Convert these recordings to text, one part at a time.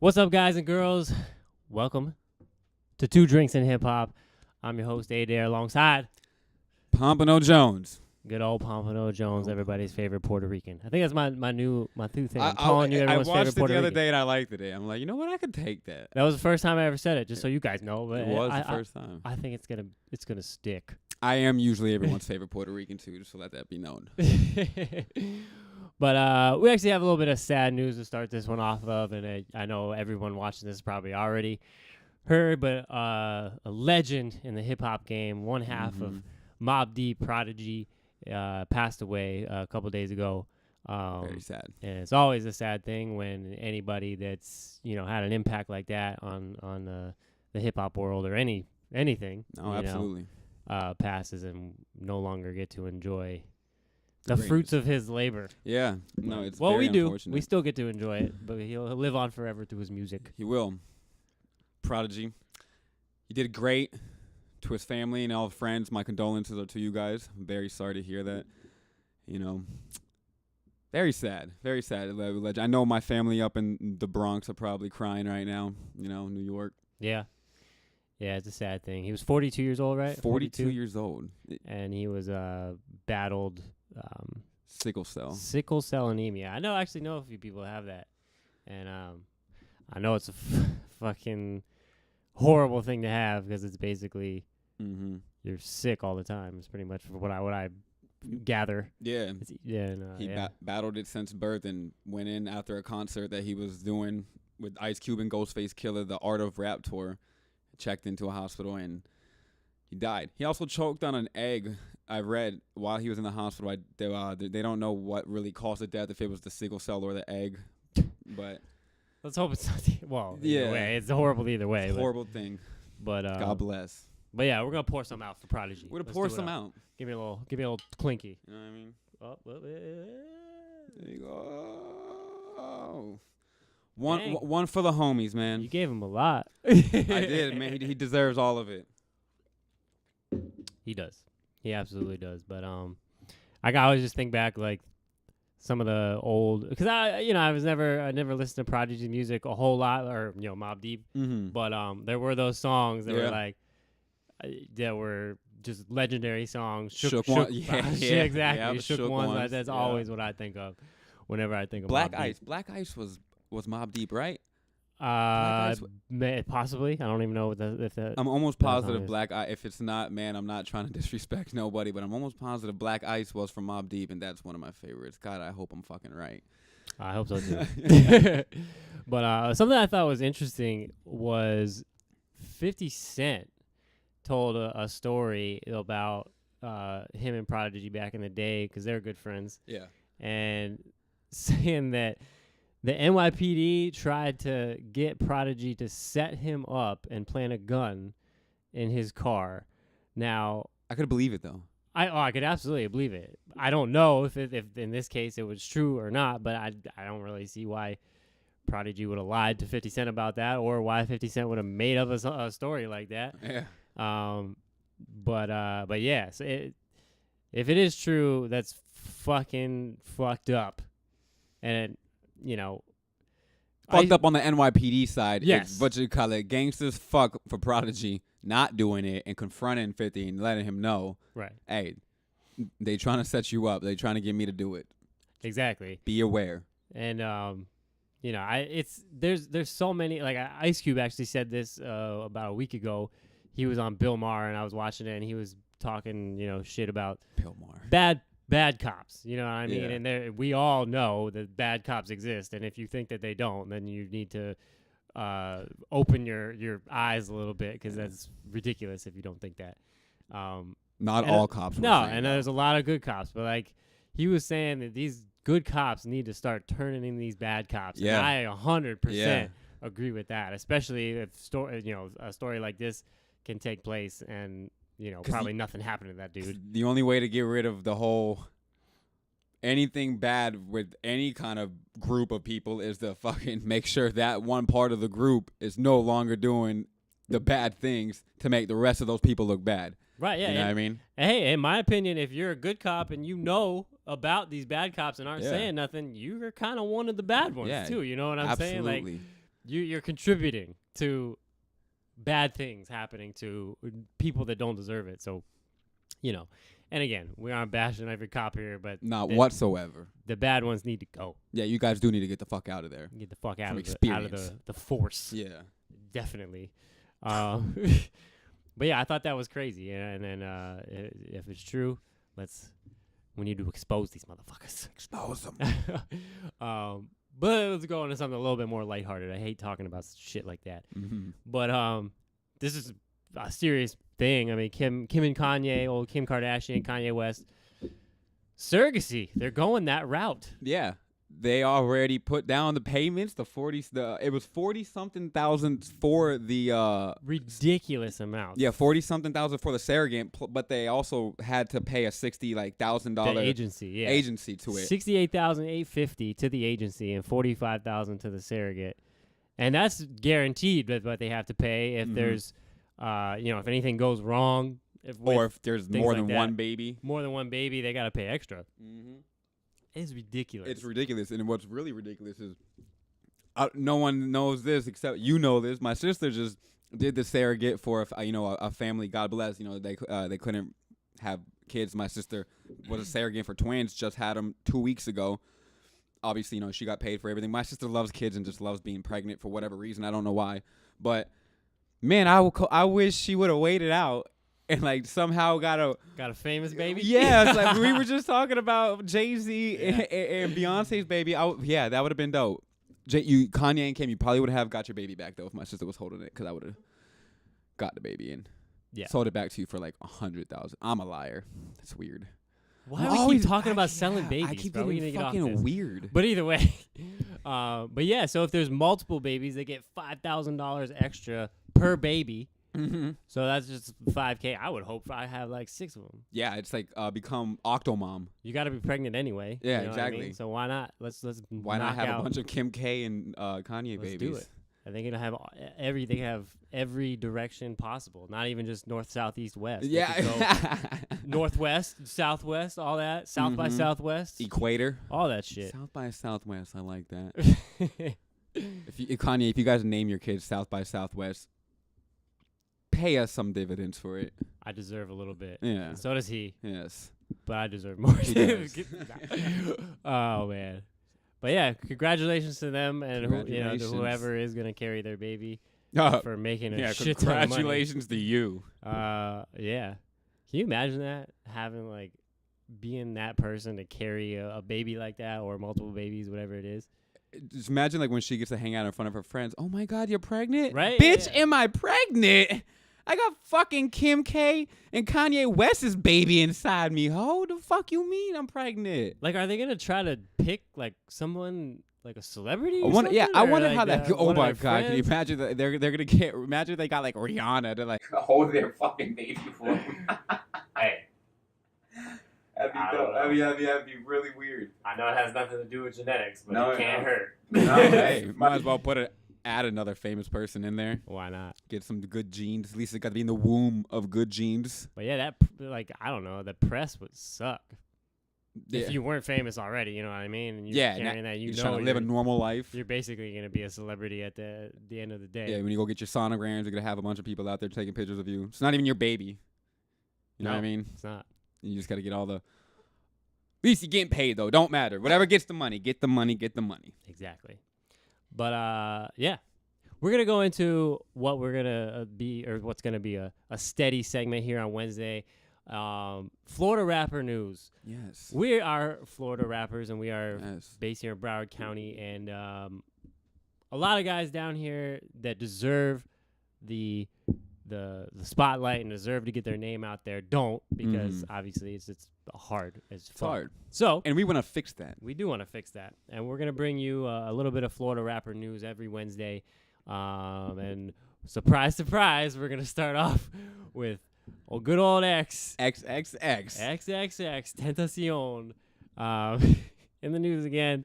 What's up, guys and girls? Welcome to Two Drinks in Hip Hop. I'm your host, Adair, alongside Pompano Jones. good old Pompano Jones, everybody's favorite Puerto Rican. I think that's my new thing. I'm I calling you everyone's watched favorite Puerto it the other Rican. day and I liked it. I'm like, you know what? I could take that. That was the first time I ever said it, just so you guys know. But It was the first time. I think it's gonna stick. I am usually everyone's favorite Puerto Rican too, just to let that be known. But we actually have a little bit of sad news to start this one off of, and I know everyone watching this probably already heard, but a legend in the hip hop game, one half of Mobb Deep Prodigy, passed away a couple days ago. Very sad. And it's always a sad thing when anybody that's had an impact like that on the hip hop world or anything. No, absolutely. Passes and no longer get to enjoy the fruits of his labor. Yeah. No, it's well, very we do. unfortunate. We still get to enjoy it, but he'll live on forever through his music. He will. Prodigy. He did great to his family and all friends. My condolences are to you guys. I'm very sorry to hear that. Very sad. Very sad. I know my family up in the Bronx are probably crying right now. New York. Yeah. Yeah, it's a sad thing. He was 42 years old, right? 42 years old. And he was battled Sickle cell. sickle cell anemia. I actually know a few people have that. And I know it's a fucking horrible thing to have because it's basically you're sick all the time. It's pretty much what I gather. Yeah. He yeah. battled it since birth and went in after a concert that he was doing with Ice Cube and Ghostface Killer, the Art of Rap tour. Checked into a hospital and he died. He also choked on an egg. I read while he was in the hospital. They don't know what really caused the death, if it was the sickle cell or the egg. But let's hope it's not. Well, either way, it's horrible either way. It's a horrible thing. But God bless. But yeah, we're gonna pour some out for Prodigy. We're gonna pour some out. Give me a little clinky. You know what I mean? Oh, there you go. One for the homies, man. You gave him a lot. I did, man. He deserves all of it. He does. He absolutely does. But I always just think back like some of the old, because I never listened to Prodigy's music a whole lot, or Mobb Deep. But there were those songs that were like that were just legendary songs. Shook one. Exactly. Yeah, Shook ones. That's always what I think of whenever I think of Black Mobb Ice. Deep. Black Ice was Mobb Deep, right? Possibly. I don't even know if that. I'm almost positive Black Ice. If it's not, man, I'm not trying to disrespect nobody, but I'm almost positive Black Ice was from Mobb Deep, and that's one of my favorites. God, I hope I'm fucking right. I hope so too. But something I thought was interesting was 50 Cent told a story about him and Prodigy back in the day, because they're good friends. Yeah. And saying that the NYPD tried to get Prodigy to set him up and plant a gun in his car. Now, I could believe it though. I could absolutely believe it. I don't know if in this case it was true or not, but I don't really see why Prodigy would have lied to 50 Cent about that, or why 50 Cent would have made up a story like that. Yeah. But yeah, so if it is true, that's fucking fucked up. And fucked up on the NYPD side. Yes. It's what you call it. Gangsters fuck for Prodigy not doing it and confronting 50 and letting him know, right? Hey, they trying to set you up. They trying to get me to do it. Exactly. Be aware. And there's so many, like Ice Cube actually said this about a week ago. He was on Bill Maher and I was watching it, and he was talking shit about Bill Maher. Bad cops, you know what I mean? Yeah. And we all know that bad cops exist, and if you think that they don't, then you need to open your eyes a little bit, because that's ridiculous if you don't think that. Not all cops. No, and there's a lot of good cops, but like he was saying that these good cops need to start turning in these bad cops. Yeah. And I 100% agree with that, especially if a story like this can take place and probably nothing happened to that dude. The only way to get rid of the whole anything bad with any kind of group of people is to fucking make sure that one part of the group is no longer doing the bad things to make the rest of those people look bad. Right, yeah. You know what I mean? Hey, in my opinion, if you're a good cop and you know about these bad cops and aren't saying nothing, you're kind of one of the bad ones too. You know what I'm saying? Like, You're contributing to bad things happening to people that don't deserve it. So, and again, we aren't bashing every cop here, but Not whatsoever. the bad ones need to go. Yeah, you guys do need to get the fuck out of there. Get the fuck out From of experience. the force. Yeah. Definitely. But yeah, I thought that was crazy. And then if it's true, we need to expose these motherfuckers. Expose them. But let's go into something a little bit more lighthearted. I hate talking about shit like that. Mm-hmm. But this is a serious thing. I mean, Kim and Kanye, old Kim Kardashian, Kanye West, surrogacy. They're going that route. Yeah. They already put down the payments. It was 40-something thousand for the Ridiculous amount. Yeah, 40-something thousand for the surrogate, but they also had to pay a $60,000 agency to it. $68,850 to the agency and $45,000 to the surrogate, and that's guaranteed. What they have to pay if there's, if anything goes wrong, if there's more than one baby, they got to pay extra. Mm-hmm. It's ridiculous. It's ridiculous, and what's really ridiculous is no one knows this except you know this. My sister just did the surrogate for a family. God bless. They couldn't have kids. My sister was a surrogate for twins. Just had them 2 weeks ago. Obviously, she got paid for everything. My sister loves kids and just loves being pregnant for whatever reason. I don't know why, but man, I wish she would have waited out. And somehow got a famous baby. Yeah, it's like we were just talking about Jay-Z and Beyonce's baby. That would have been dope. Kanye and Kim, you probably would have got your baby back though if my sister was holding it, because I would have got the baby and sold it back to you for like $100,000. I'm a liar. That's weird. Why do we keep talking about selling babies? I keep bro? getting fucking weird. But either way, but yeah. So if there's multiple babies, they get $5,000 extra per baby. Mm-hmm. So that's just $5,000. I would hope I have like 6 of them. Yeah, it's like become Octomom. You got to be pregnant anyway. Yeah, you know exactly. What I mean? So why not? Let's why not have a bunch of Kim K and Kanye Let's babies? do it. I think it'll have every direction possible. Not even just north, south, east, west. Yeah, northwest, southwest, all that. South by Southwest, Equator, all that shit. South by Southwest. I like that. Kanye, if you guys name your kids South by Southwest, pay us some dividends for it. I deserve a little bit. Yeah. And so does he. Yes. But I deserve more. He does. Oh man. But yeah, congratulations to them and to whoever is gonna carry their baby for making a shit ton of money. Congratulations to you. Yeah. Can you imagine that, having being that person to carry a baby like that, or multiple babies, whatever it is? Just imagine when she gets to hang out in front of her friends. Oh my God, you're pregnant? Right? Bitch, Yeah. am I pregnant? I got fucking Kim K and Kanye West's baby inside me. Ho, the fuck you mean I'm pregnant? Are they gonna try to pick someone a celebrity? I wonder how that. Oh my God, friends? can you imagine that they're gonna get? Imagine they got Rihanna to hold their fucking baby for them. Hey. That'd be really weird. I know it has nothing to do with genetics, but No, it can't hurt. No, hey, might as well add another famous person in there. Why not? Get some good genes. At least it got to be in the womb of good genes. But yeah, I don't know, the press would suck. Yeah. If you weren't famous already, you know what I mean? And Yeah, carrying that, you're trying to live a normal life. You're basically going to be a celebrity at the end of the day. Yeah, when you go get your sonograms, you're going to have a bunch of people out there taking pictures of you. It's not even your baby. You know what I mean? It's not. You just got to get all the... At least you're getting paid, though. Don't matter. Whatever gets the money. Get the money. Get the money. Exactly. But, yeah. We're going to go into what we're going to be, or what's going to be a steady segment here on Wednesday. Florida rapper news. Yes. We are Florida rappers, and we are Yes. based here in Broward County. And a lot of guys down here that deserve the spotlight and deserve to get their name out there don't, because obviously it's hard. It's hard. So, and we want to fix that. We do want to fix that. And we're going to bring you a little bit of Florida rapper news every Wednesday. And surprise, surprise, we're going to start off with good old X. XXX. XXX, Tentacion. In the news again.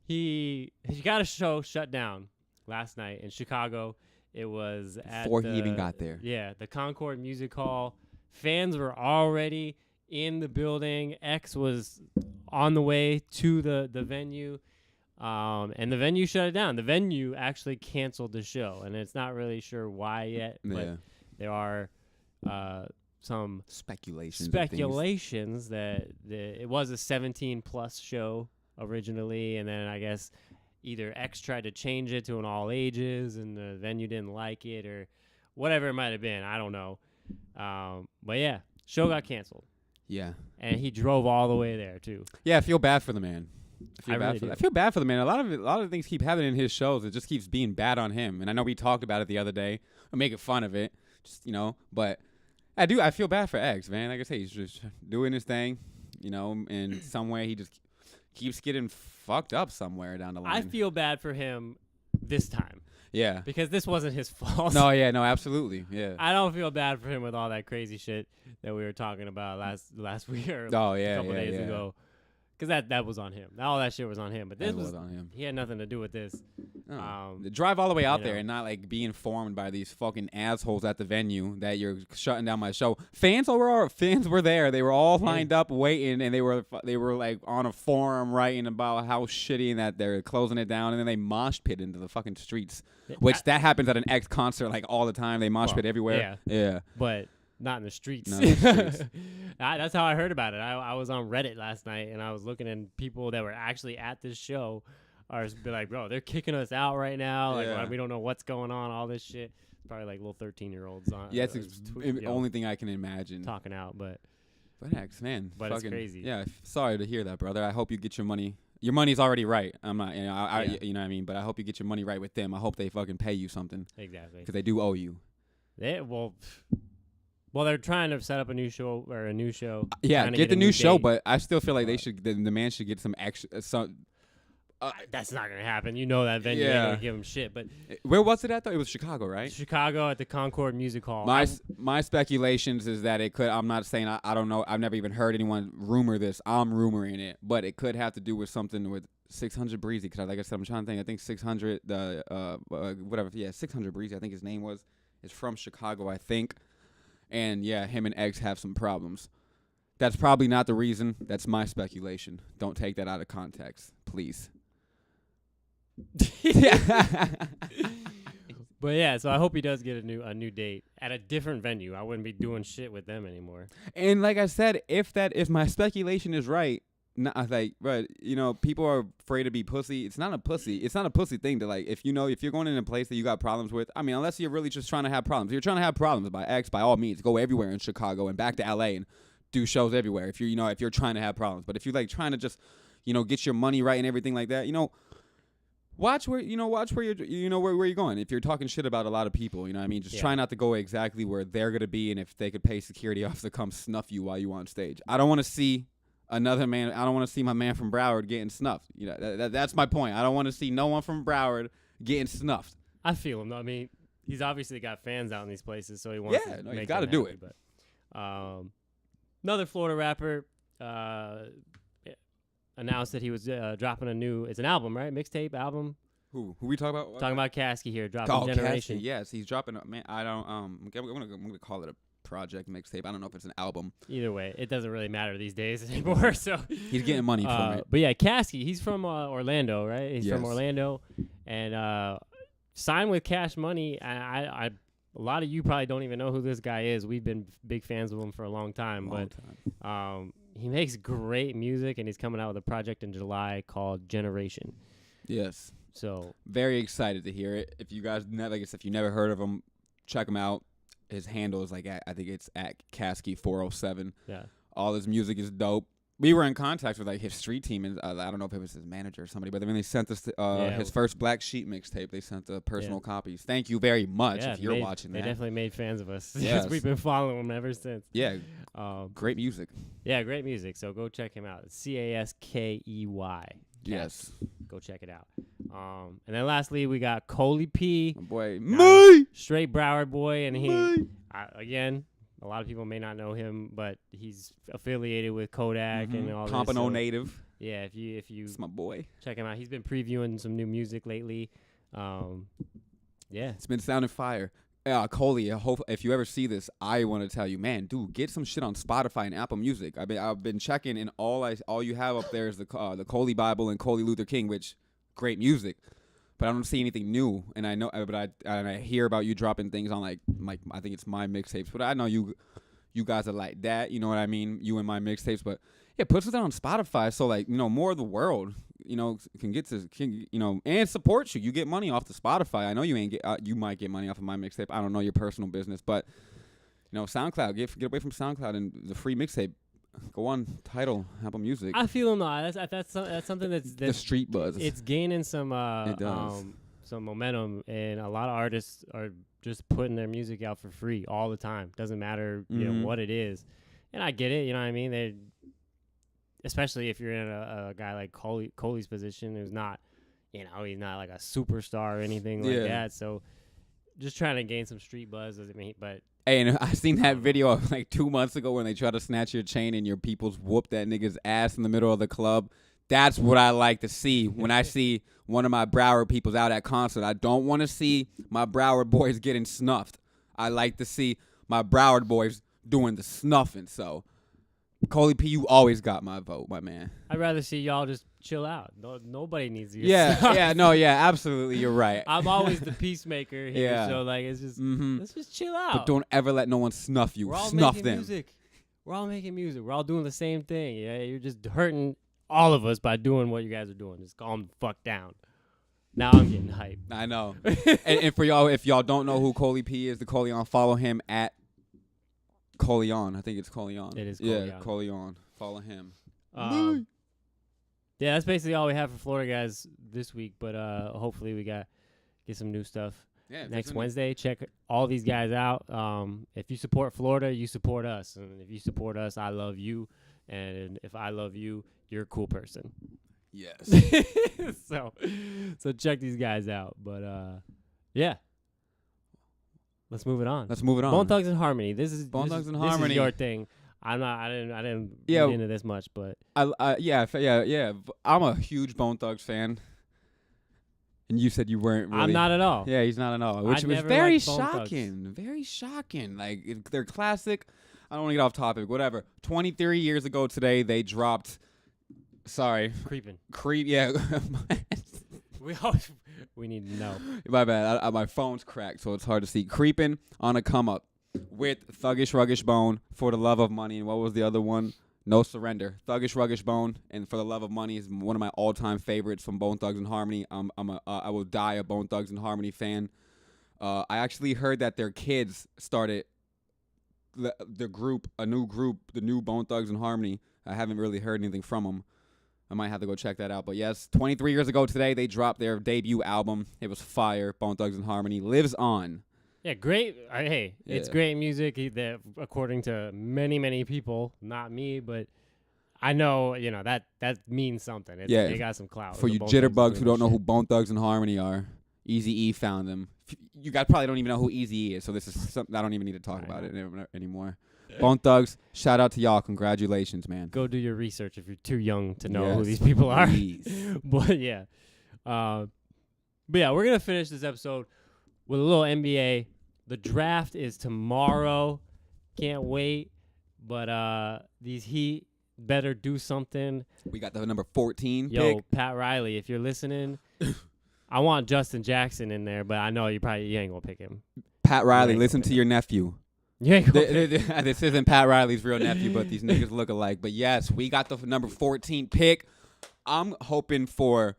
He got a show shut down last night in Chicago. It was before he even got there. Yeah, the Concord Music Hall. Fans were already in the building. X was on the way to the venue. And the venue shut it down. The venue actually canceled the show, and it's not really sure why yet, but there are some speculations that it was a 17-plus show originally, and then I guess either X tried to change it to an all ages, and the venue didn't like it, or whatever it might have been. I don't know. But yeah, show got canceled. Yeah. And he drove all the way there too. Yeah, I feel bad for the man. I feel bad for the man. A lot of things keep happening in his shows. It just keeps being bad on him. And I know we talked about it the other day. I'm making fun of it, just but I feel bad for X, man. Like I say, he's just doing his thing, in some way he just keeps getting fucked up somewhere down the line. I feel bad for him this time. Yeah. Because this wasn't his fault. No, absolutely. Yeah. I don't feel bad for him with all that crazy shit that we were talking about last week or a couple days ago. Because that was on him. All that shit was on him. But this was on him. He had nothing to do with this. Drive all the way out there and not be informed by these fucking assholes at the venue that you're shutting down my show. Fans were there. They were all lined up waiting, and they were on a forum writing about how shitty and that they're closing it down, and then they mosh pit into the fucking streets, which that happens at an X concert all the time. They mosh pit everywhere. Yeah. But not in the streets. That's how I heard about it. I was on Reddit last night, and I was looking at people that were actually at this show are be like, bro, they're kicking us out right now. We don't know what's going on, all this shit. It's probably little 13-year-olds on. Yeah, it's the only thing I can imagine. Talking out, but X, man. But it's crazy. Yeah, sorry to hear that, brother. I hope you get your money. Your money's already right. I'm not, you know what I mean? But I hope you get your money right with them. I hope they fucking pay you something. Exactly. Because they do owe you. Well, they're trying to set up a new show. Yeah, get the new show, but I still feel like they should. The man should get some extra. That's not gonna happen. That venue ain't gonna give him shit. But where was it at though? It was Chicago, right? Chicago at the Concord Music Hall. My speculations is that it could. I'm not saying I don't know. I've never even heard anyone rumor this. I'm rumoring it, but it could have to do with something with 600 Breezy. Because like I said, I'm trying to think. I think 600. Whatever. Yeah, 600 Breezy. I think his name is from Chicago. I think. And yeah, him and X have some problems. That's probably not the reason. That's my speculation. Don't take that out of context, please. But yeah, so I hope he does get a new date at a different venue. I wouldn't be doing shit with them anymore. And like I said, if my speculation is right, people are afraid to be pussy. It's not a pussy thing to if you're going in a place that you got problems with. I mean, unless you're really just trying to have problems. If you're trying to have problems by X, by all means, go everywhere in Chicago and back to LA and do shows everywhere. If you're trying to have problems, but if you're trying to just get your money right and everything like that, watch where you're going. If you're talking shit about a lot of people, just try not to go exactly where they're gonna be, and if they could pay security officer to come snuff you while you on stage. I don't want to see another man. I don't want to see my man from Broward getting snuffed. That's my point. I don't want to see no one from Broward getting snuffed. I feel him though. I mean, he's obviously got fans out in these places, so he wants to make he's got to do it. But another Florida rapper announced that he was dropping it's an album, right? Mixtape album. Who we talking about? Talking about Caskey here, dropping Generation. Caskey, yes, he's dropping. Man, I don't. I'm gonna call it a project mixtape. I don't know if it's an album. Either way, it doesn't really matter these days anymore. So he's getting money from it. But yeah, Caskey, he's from Orlando, right? He's from Orlando, and signed with Cash Money. A lot of you probably don't even know who this guy is. We've been big fans of him for a long time. He makes great music, and he's coming out with a project in July called Generation. Yes. So very excited to hear it. If you guys if you never heard of him, check him out. His handle is I think it's at Caskey 407. Yeah. All his music is dope. We were in contact with his street team, and I don't know if it was his manager or somebody, but they sent us his first Black Sheep mixtape. They sent the personal copies. Thank you very much if you're watching that. They definitely made fans of us. Yes. We've been following him ever since. Yeah. Great music. Yeah, great music. So go check him out. It's Caskey. Yes. Go check it out. And then lastly, we got Coley P. My boy, straight Broward boy, and he again. A lot of people may not know him, but he's affiliated with Kodak and all Pompano this. native. Yeah, if you it's my boy. Check him out. He's been previewing some new music lately. It's been sounding fire. Coley, if you ever see this, I want to tell you, man, dude, get some shit on Spotify and Apple Music. I've been checking, and all you have up there is the Coley Bible and Coley Luther King, which great music, but I don't see anything new. And I know, but I hear about you dropping things on like I think it's My Mixtapes, but I know you guys are like that. You know what I mean? You and My Mixtapes, but yeah, put something on Spotify so like more of the world can and support you. You get money off the Spotify. I know you ain't get you might get money off of My Mixtape. I don't know your personal business, but SoundCloud, get away from SoundCloud and the free mixtape. Go on Tidal, Apple Music. I feel them though. That's something that's the street buzz. It's gaining some it does. Some momentum, and a lot of artists are just putting their music out for free all the time. Doesn't matter what it is, and I get it. You know what I mean? They, especially if you're in a guy like Coley's position, who's not, he's not like a superstar or anything like that. So just trying to gain some street buzz doesn't mean, but. Hey, and I seen that video of like 2 months ago when they tried to snatch your chain and your peoples whooped that nigga's ass in the middle of the club. That's what I like to see when I see one of my Broward peoples out at concert. I don't want to see my Broward boys getting snuffed. I like to see my Broward boys doing the snuffing. So, Coley P, you always got my vote, my man. I'd rather see y'all just chill out. Nobody needs to get snuffed. Absolutely, you're right. I'm always the peacemaker here, so like it's just let's just chill out. But don't ever let no one snuff you. We're all Snuff making them. Music. We're all making music. We're all doing the same thing. Yeah, you're just hurting all of us by doing what you guys are doing. Just calm the fuck down. Now I'm getting hyped. I know. and for y'all, if y'all don't know who Coley P is, the Coleon, follow him at Coleon. I think it's Coleon. It is Coleon. Yeah, Coleon. Follow him. Yeah, that's basically all we have for Florida guys this week. But hopefully we get some new stuff next Wednesday. Check all these guys out. If you support Florida, you support us. And if you support us, I love you. And if I love you, you're a cool person. Yes. so check these guys out. But yeah. Let's move it on. Bone Thugs and Harmony. This is Harmony. This is your thing. I didn't get into this much, but I'm a huge Bone Thugs fan. And you said you weren't really. I'm not at all. Yeah, he's not at all. Which was very shocking. Very shocking. Like, they're classic. I don't want to get off topic. Whatever. 23 years ago today, they dropped. Sorry. Yeah. We need to know. My bad. My phone's cracked, so it's hard to see. Creeping on a come up with Thuggish Ruggish Bone, For the Love of Money, and what was the other one? No Surrender. Thuggish Ruggish Bone and For the Love of Money is one of my all-time favorites from Bone Thugs and Harmony. I will die a Bone Thugs and Harmony fan. I actually heard that their kids started the new Bone Thugs and Harmony. I haven't really heard anything from them. I might have to go check that out. But yes, 23 years ago today, they dropped their debut album. It was fire. Bone Thugs and Harmony lives on. Yeah, great. It's great music. That, according to many, many people, not me, but I know, that means something. They got some clout. For you jitterbugs who don't know who Bone Thugs and Harmony are, Eazy-E found them. You guys probably don't even know who Eazy-E is, so this is something I don't even need to talk about it anymore. Bone Thugs, shout out to y'all. Congratulations, man. Go do your research if you're too young to know who these people are. But yeah. We're going to finish this episode with a little NBA. The draft is tomorrow. Can't wait. But these Heat better do something. We got the number 14 Yo, pick. Pat Riley, if you're listening, I want Justin Jackson in there, but I know you ain't going to pick him. Pat Riley, listen to your nephew. This isn't Pat Riley's real nephew, but these niggas look alike. But yes, we got the number 14 pick. I'm hoping for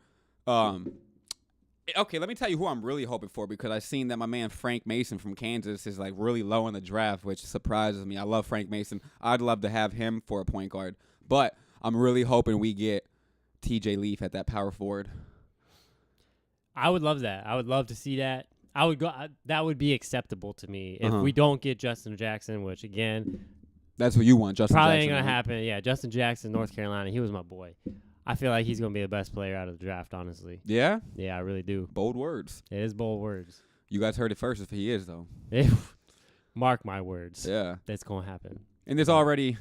okay, let me tell you who I'm really hoping for, because I've seen that my man Frank Mason from Kansas is like really low in the draft, which surprises me. I love Frank Mason. I'd love to have him for a point guard. But I'm really hoping we get TJ Leaf at that power forward. I would love that. I would love to see that. I would go. That would be acceptable to me if we don't get Justin Jackson, which again, that's what you want. Justin probably Jackson, ain't gonna happen. Yeah, Justin Jackson, North Carolina. He was my boy. I feel like he's gonna be the best player out of the draft. Honestly. Yeah. Yeah, I really do. Bold words. It is bold words. You guys heard it first. If he is though, mark my words. Yeah, that's gonna happen. And there's already.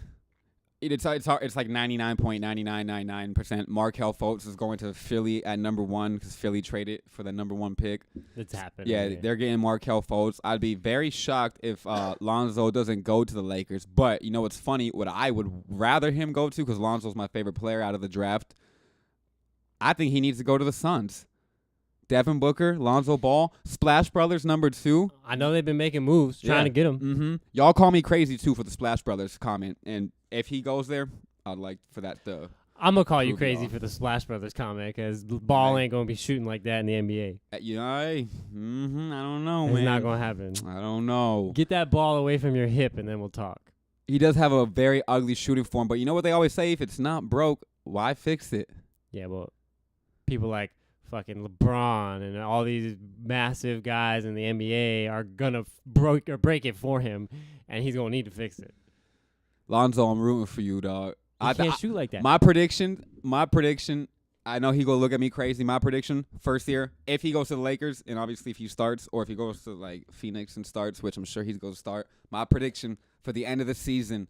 It's like 99.9999%. Markelle Fultz is going to Philly at number 1 because Philly traded for the number 1 pick. It's happening. Yeah, they're getting Markelle Fultz. I'd be very shocked if Lonzo doesn't go to the Lakers. But you know what's funny? What I would rather him go to, because Lonzo's my favorite player out of the draft, I think he needs to go to the Suns. Devin Booker, Lonzo Ball, Splash Brothers #2. I know they've been making moves trying to get him. Mm-hmm. Y'all call me crazy too for the Splash Brothers comment, and if he goes there, I'd like for that to. I'm gonna call you prove crazy y'all. for the Splash Brothers comment because Ball Right. ain't gonna be shooting like that in the NBA. I don't know, It's man. not gonna happen. I don't know. Get that ball away from your hip, and then we'll talk. He does have a very ugly shooting form, but you know what they always say? If it's not broke, why fix it? Yeah, well, people like fucking LeBron and all these massive guys in the NBA are gonna break it for him, and he's gonna need to fix it. Lonzo, I'm rooting for you, dog. He can't shoot like that. My prediction. I know he gonna look at me crazy. My prediction, first year, if he goes to the Lakers, and obviously if he starts, or if he goes to like Phoenix and starts, which I'm sure he's going to start. My prediction for the end of the season: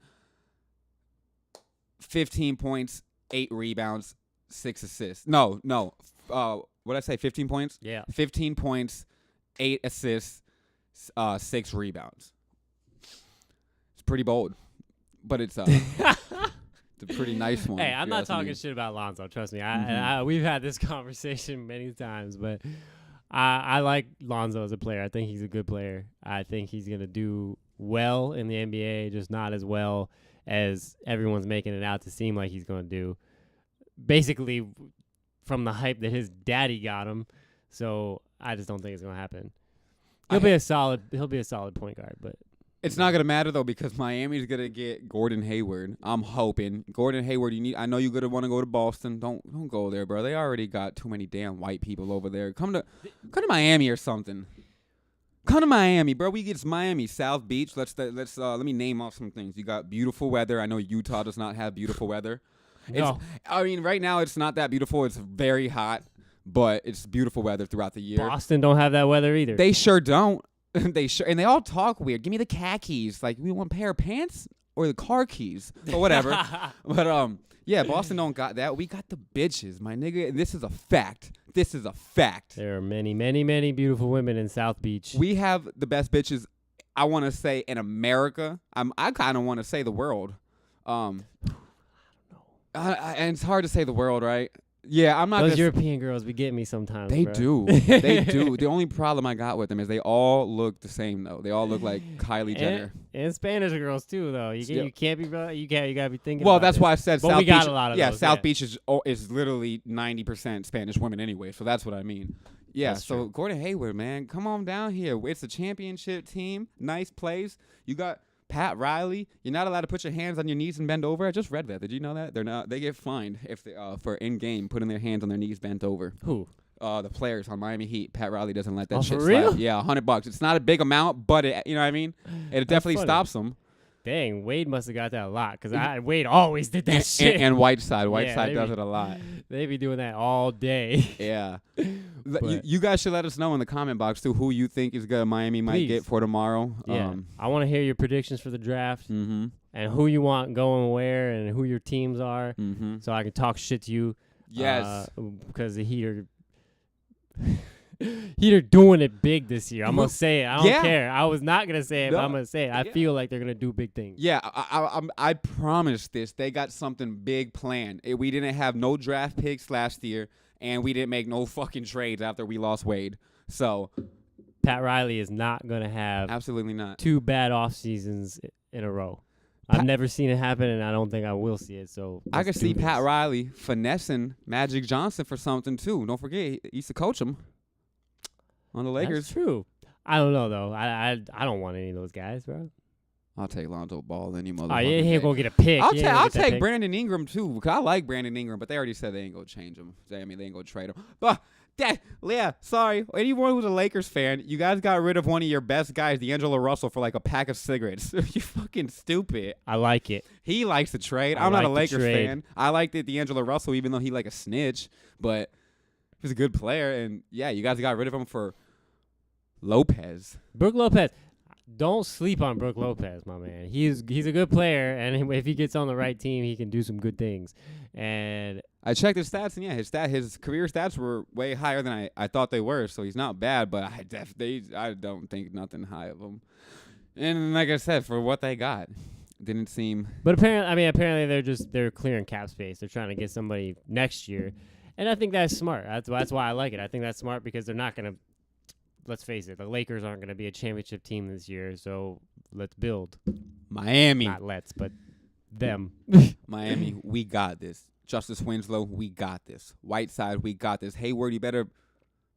15 points, 8 rebounds, 6 assists. No. What did I say? 15 points. Yeah. 15 points, 8 assists, 6 rebounds. It's pretty bold, but it's It's a pretty nice one. Hey, if I'm you not ask talking me. shit about Lonzo. Trust me. Mhm. We've had this conversation many times, but I like Lonzo as a player. I think he's a good player. I think he's gonna do well in the NBA, just not as well as everyone's making it out to seem like he's gonna do. Basically, from the hype that his daddy got him. So I just don't think it's gonna happen. He'll be a solid point guard, but. It's not gonna matter though because Miami's gonna get Gordon Hayward. I'm hoping Gordon Hayward. I know you're gonna want to go to Boston. Don't go there, bro. They already got too many damn white people over there. Come to Miami or something. Come to Miami, bro. It's Miami, South Beach. Let me name off some things. You got beautiful weather. I know Utah does not have beautiful weather. No. Right now it's not that beautiful. It's very hot, but it's beautiful weather throughout the year. Boston don't have that weather either. They sure don't. And they all talk weird. Give me the khakis. Like, we want a pair of pants or the car keys or whatever. But yeah, Boston don't got that. We got the bitches, my nigga. And this is a fact. There are many, many, many beautiful women in South Beach. We have the best bitches. I want to say in America. I kind of want to say the world. I don't know. And it's hard to say the world, right? Yeah, I'm not. Those European girls be getting me sometimes. They bro. do. They do. The only problem I got with them is they all look the same though. They all look like Kylie Jenner. And Spanish girls too, though. You can't be. You gotta be thinking. Well, about that's this. why I said But South we got Beach. a lot of yeah, those, South yeah. Beach is literally 90% Spanish women anyway. So that's what I mean. Yeah. That's So true. Gordon Hayward, man, come on down here. It's a championship team. Nice plays. You got Pat Riley. You're not allowed to put your hands on your knees and bend over. I just read that. Did you know that? They're not. They get fined if they for in game putting their hands on their knees bent over. Who? The players on Miami Heat. Pat Riley doesn't let that Oh, shit for slide. real? Yeah, $100. It's not a big amount, but you know what I mean. It definitely funny. stops them. Dang, Wade must have got that a lot because Wade always did that shit. And Whiteside. Yeah, Whiteside they does be- it a lot. They be doing that all day. Yeah. But- You guys should let us know in the comment box too who you think is good Miami might Please. get for tomorrow. Yeah, I want to hear your predictions for the draft Mm-hmm. and who you want going where and who your teams are, Mm-hmm. so I can talk shit to you. Yes. Because the Heat are doing it big this year. I'm gonna say it. I don't Yeah. care. I was not gonna say it, but No. I'm gonna say it. I Yeah. feel like they're gonna do big things. Yeah, I promise this. They got something big planned. We didn't have no draft picks last year, and we didn't make no fucking trades after we lost Wade. So Pat Riley is not gonna have absolutely not. 2 bad off seasons in a row. I've never seen it happen, and I don't think I will see it. So I let's could see do Pat this. Riley finessing Magic Johnson for something too. Don't forget, he used to coach him on the Lakers. That's true. I don't know though. I don't want any of those guys, bro. I'll take Lonzo Ball any motherfucker. Oh, yeah, he day. ain't gonna get a pick. I'll He ain't gonna I'll get that take pick. Brandon Ingram too. Cause I like Brandon Ingram, but they already said they ain't gonna change him. I mean, they ain't gonna trade him. But sorry, anyone who's a Lakers fan, you guys got rid of one of your best guys, D'Angelo Russell, for like a pack of cigarettes. You fucking stupid. I like it. He likes to trade. I I'm not a like the Lakers trade. fan. I like that D'Angelo Russell, even though he like a snitch, but he's a good player. And yeah, you guys got rid of him for Lopez. Brook Lopez. Don't sleep on Brook Lopez, my man. He's a good player, and if he gets on the right team, he can do some good things. And I checked his stats, and yeah, his career stats were way higher than I thought they were. So he's not bad, but I don't think nothing high of him. And like I said, for what they got, didn't seem. but apparently they're clearing cap space. They're trying to get somebody next year, And I think that's smart. That's why I like it. I think that's smart because they're not gonna. Let's face it, the Lakers aren't gonna be a championship team this year. So let's build. Miami. Not let's, but them. Miami, we got this. Justice Winslow, we got this. Whiteside, we got this. Hayward, you better,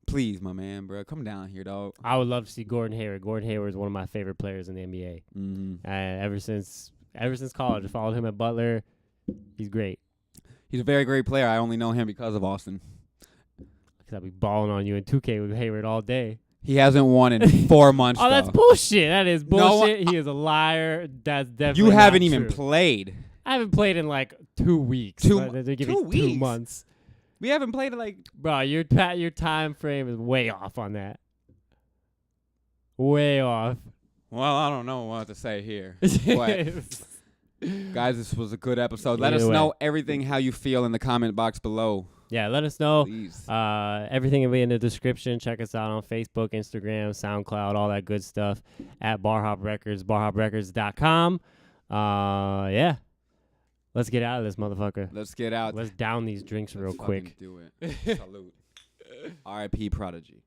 please, my man, bro, come down here, dog. I would love to see Gordon Hayward. Gordon Hayward is one of my favorite players in the NBA. Mm-hmm. Ever since college, I followed him at Butler. He's great. He's a very great player. I only know him because of Austin. Because I'll be balling on you in 2K with Hayward all day. He hasn't won in 4 months. Oh, that's though. bullshit. That is bullshit. No, he is a liar. That's definitely You haven't not even true. played. I haven't played in like 2 weeks. They give 2 me 2 weeks? months. We haven't played in like. Bro, your time frame is way off on that. Way off. Well, I don't know what to say here. But guys, this was a good episode. Let us Either way. know everything how you feel in the comment box below. Yeah, let us know. Please. Everything will be in the description. Check us out on Facebook, Instagram, SoundCloud, all that good stuff at Barhop Records, barhoprecords.com. Yeah. Let's get out of this motherfucker. Let's get out. Let's down these drinks real Let's quick. fucking do it. Salute. R.I.P. Prodigy.